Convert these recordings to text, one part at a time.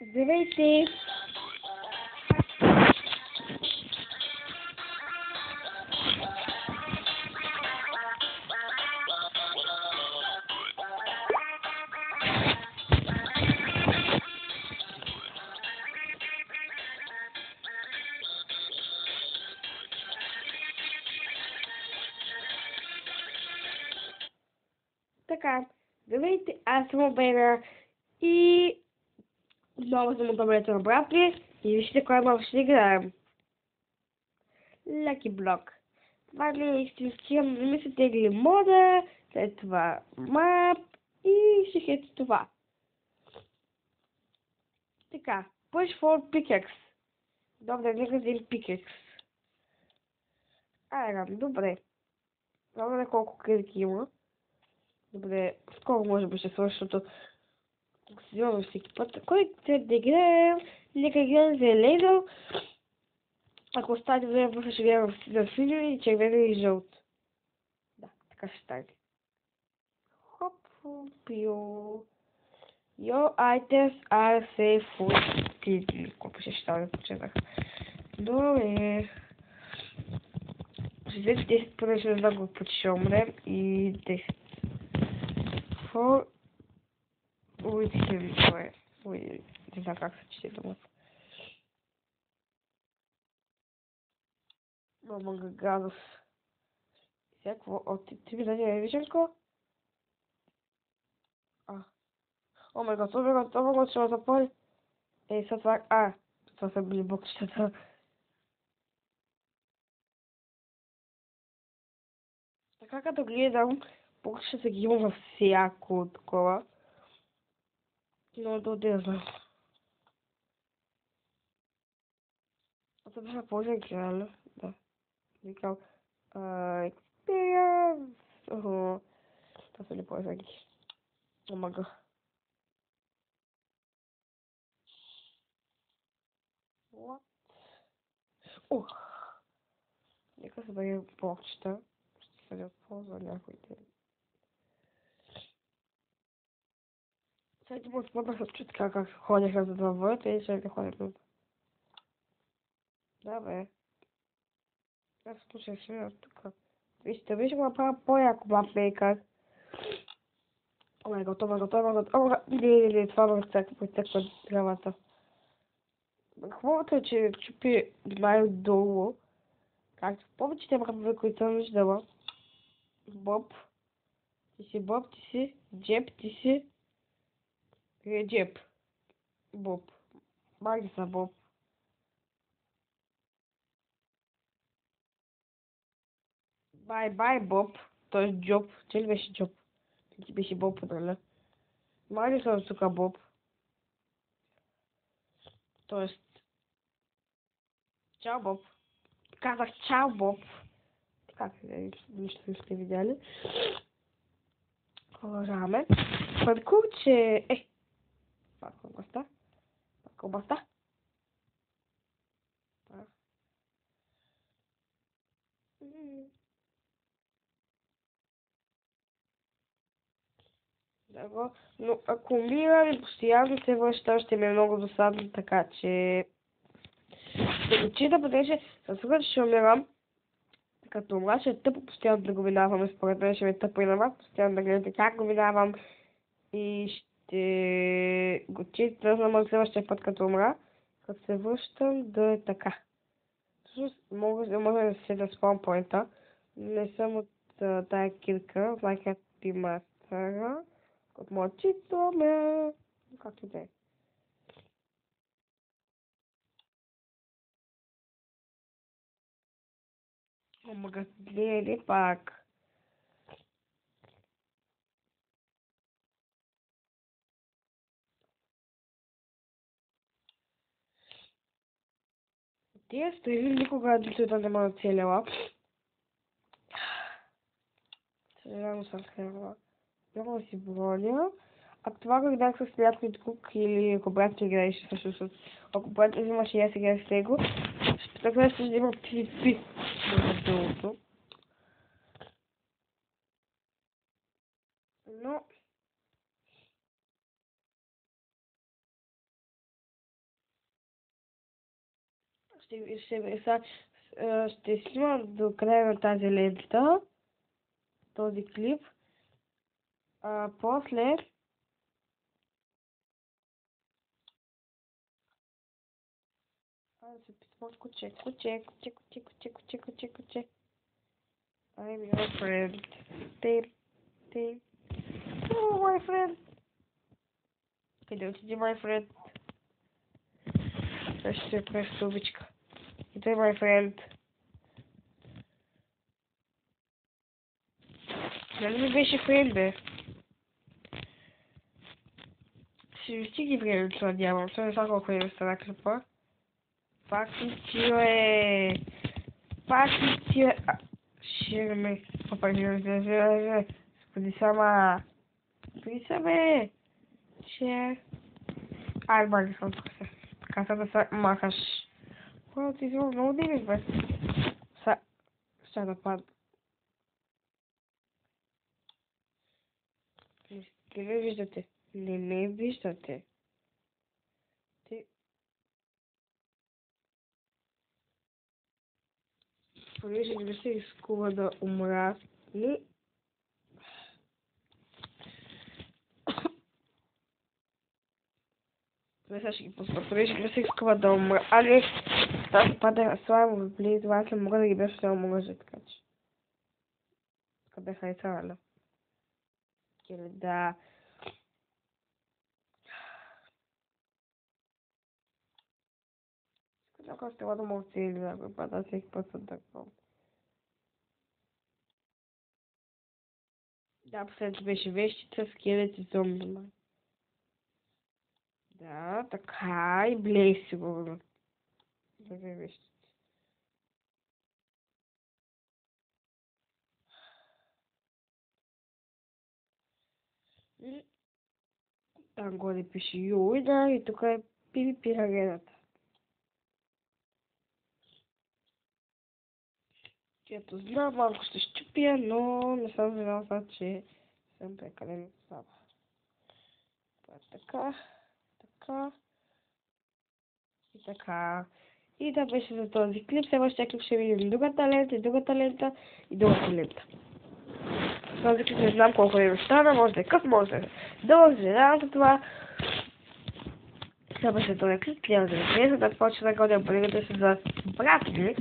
Здравейте! Така, здравейте, аз съм Обена и отново съм от доброто на брат ми и вижте кой малко ще играем. Lucky Block. Това е истински, ми се тегли мода, след това мап и ще ето това. Така, push for pickaxe. Добре, нека взем pickaxe. Айран, добре. Добре, колко критики има. Добре, скоро може би ще свърши, защото взимаме всеки път. Кой ще да играем? Нека играем за Лейдъл. Ако остане време, после ще играем за синьо и червено и жълт. Да, така ще стане. Хоп, пио. Your items are safe for stealing. Колко ще стане, почетах. Добре. Ще взем 10 поне ще знам го пъти ще умрем и 10. For with him, добре. Не знам как се чете думата. Мама Гаганов. Всяко от ти ми даде виженко? О май гад, ще ме запали. Ей, сега това... това са били бокчетата. Така като гледам, бокчетата ги има във всяко такова. Но да знам. А това бяха по-жен реално. Да. Викал... Experience. Охо. Това са ли по-женки? О май гад. What? Ух! Нека се бъде бокчета. Ще се ползва някой ден. Сега ти му спомнах се чуть как ходеха за два върта и ще не ходят. Да бе. Аз слушай сега тук. Вижте го направя по-яко мапмейкър. О май гад, не, това ме изтеква грамата. Хубавото е, че чупи най-долу. Както повечето мапове, които съм виждала. Боб. Ти си Боб, ти си Джеб, ти си Реджеп. Боб. Маги са Боб. Бай, Боб. Той е Джоб. Че ли беше Джоб? Ти беше Боб, нали? Маги са тук Боб. Тоест... Чао, Боб. Казах чао, Боб. Как нищо не сте видяли. Продължаваме. Паркурче... Това е колбаста. Колбаста. Да го... Но ако умирам и постоянно се връща, ще ми е много досадно, така че... Ще го чита, понеже със сигурност ще умирам. Като умра, ще е тъпо постоянно да го минавам. Според мен ще ми е тъпо и на вас, постоянно да гледате как го минавам. И ще го чита, за следващия път, като умра. Като се връщам, да е така. Всъщност, може да се да спаунпойнта. Не съм от тая кирка, от Minecraft Master. От моят чито ме... Както да е. Омага, гледай пак. Тия стрели никога нито не ме оцеляла. Съжалявам съм храна. Много си броня. А това го видях с някой друг или ако брат ми играеше също. Ако брат ми взимаше и аз играя с него, така ще взема PvP между другото. Но ще снимам до края на тази лента, този клип. После се писма куче. I'm your friend. Тим. Oh, my friend. Къде отиди, my friend? Сега ще се през стълбичка. И той, my friend. Нали ми беше friend, бе? Ще ви стиги време, че надявам. Той не знам колко време стана клипа. Пак ли ти е... Ширме. Господи, сама. Бе. Че... Ай, мали съм тук се. Така са да се махаш. Когато ти взема много дивиш, бе. Сега да падна. Не ме виждате. Не ме виждате. Понеже не се изкува да умра. Сега ще ги пусна. Понеже не се изкува да умра. Али, тази пада слабо близо. Аз не мога да ги беше да мъжа, така че. Къде хайцала? Да. Ако сте да мълци или да го пада, всеки път съм такова. Да, последното беше вещица, скелет и зомби. Да, така и Блейз сигурно. Две вещици. Там горе пише Юида и тук е Пипи Пирагената. Ето знам, малко ще щупя, но не съм виновна, че съм прекалено слаба. Това е така и така. И да беше за този клип. Следващия клип ще видим другата лента, другата лента. Този клип не знам колко време стана, може да е къс, може да е дълъг, за това. Това беше този клип, трябва да ви хареса, да почна да гоня, абонирайте се за брат ми,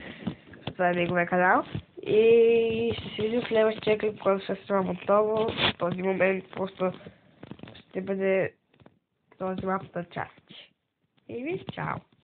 това е неговия канал. И ще се видим в следващия клип, който ще снимам отново. В този момент просто ще бъде този мапата част. И ви чао!